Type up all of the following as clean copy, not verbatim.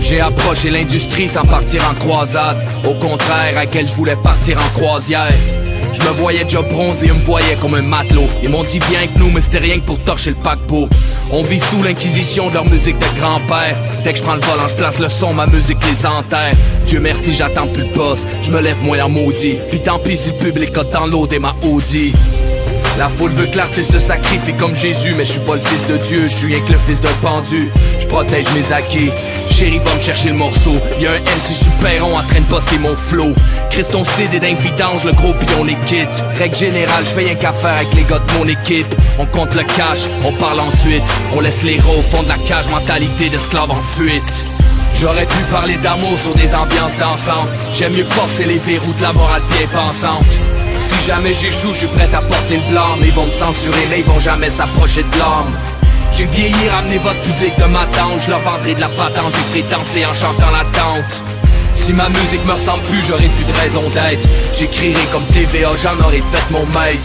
J'ai approché l'industrie sans partir en croisade. Au contraire, à laquelle je voulais partir en croisière. Je me voyais déjà bronzé, ils me voyaient comme un matelot. Ils m'ont dit viens avec nous, mais c'était rien que pour torcher le paquebot. On vit sous l'inquisition de leur musique de grand-père. Dès que je prends le volant, je place le son, ma musique les enterre. Dieu merci, j'attends plus le boss, je me lève moi en maudit. Puis tant pis si le public a downloadé ma Audi. La foule veut que l'artiste se sacrifie comme Jésus, mais je suis pas le fils de Dieu, je suis rien que le fils d'un pendu. Je protège mes acquis, chérie va me chercher le morceau. Y'a un MC super rond en train de poster mon flow. Christon CD dingue vidange, le gros pion les quitte. Règle générale, je fais rien qu'à faire avec les gars de mon équipe. On compte le cash, on parle ensuite. On laisse les rats au fond de la cage, mentalité d'esclave en fuite. J'aurais pu parler d'amour sur des ambiances dansantes. J'aime mieux forcer les verrous de la morale bien pensante. Si jamais j'échoue, je suis prêt à porter le blâme. Ils vont me censurer mais ils vont jamais s'approcher de l'homme. J'ai vieilli, ramené votre public de ma tente. Je leur vendrai de la patente, je ferai danser en chantant la tente. Si ma musique me ressemble plus, j'aurai plus de raison d'être. J'écrirai comme TVA, j'en aurai fait mon maître.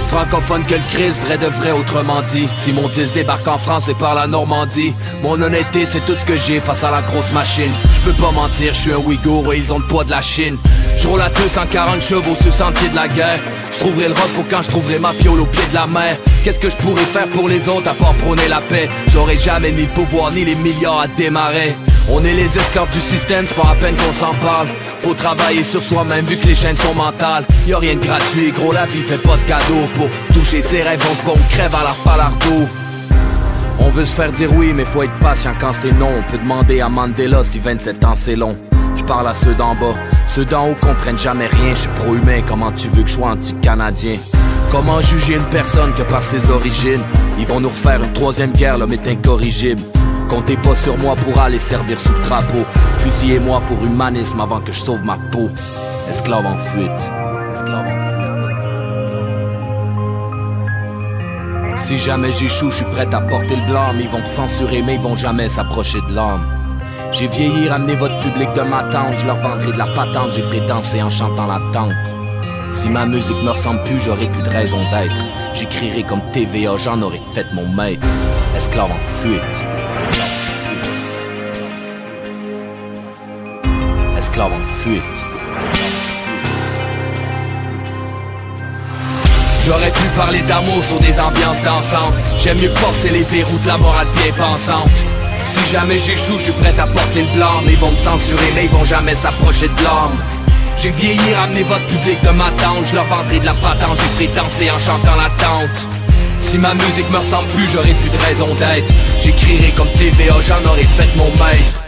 Francophone que le Christ, vrai de vrai autrement dit. Si mon disque débarque en France et par la Normandie, mon honnêteté c'est tout ce que j'ai face à la grosse machine. Je peux pas mentir, je suis un Ouïghour et ils ont le poids de la Chine. Je roule à 240 chevaux sur le sentier de la guerre. Je trouverai le repos quand je trouverai ma piole au pied de la mer. Qu'est-ce que je pourrais faire pour les autres à part prôner la paix? J'aurais jamais ni le pouvoir ni les milliards à démarrer. On est les esclaves du système, c'est pas à peine qu'on s'en parle. Faut travailler sur soi-même vu que les chaînes sont mentales. Y'a rien de gratuit, gros la vie fait pas de cadeau. Pour toucher ses rêves, on se bombe, crève à la falardeau. On veut se faire dire oui, mais faut être patient quand c'est non. On peut demander à Mandela si 27 ans c'est long. Je parle à ceux d'en bas, ceux d'en haut comprennent jamais rien. Je suis pro-humain, comment tu veux que je sois anti-canadien? Comment juger une personne que par ses origines? Ils vont nous refaire une troisième guerre, l'homme est incorrigible. Comptez pas sur moi pour aller servir sous le drapeau. Fusillez-moi pour humanisme avant que je sauve ma peau. Esclave en fuite. Esclave en fuite. Si jamais j'échoue, je suis prêt à porter le blâme. Ils vont me censurer mais ils vont jamais s'approcher de l'homme. J'ai vieilli, ramené votre public de ma tente. Je leur vendrai de la patente, j'ai ferai danser en chantant la tente. Si ma musique me ressemble plus, j'aurai plus de raison d'être. J'écrirai comme TVA, j'en aurai fait mon maître. Esclave en fuite. Esclave en fuite. J'aurais pu parler d'amour sur des ambiances dansantes. J'aime mieux forcer les verrous de la morale bien pensante. Si jamais j'échoue, je suis prêt à porter le blâme. Ils vont me censurer mais ils vont jamais s'approcher de l'homme. J'ai vieilli, ramené votre public de ma tente. Je leur vendrai de la patente, je ferai danser en chantant la tente. Si ma musique me ressemble plus, j'aurai plus de raison d'être. J'écrirai comme TVA, j'en aurai fait mon maître.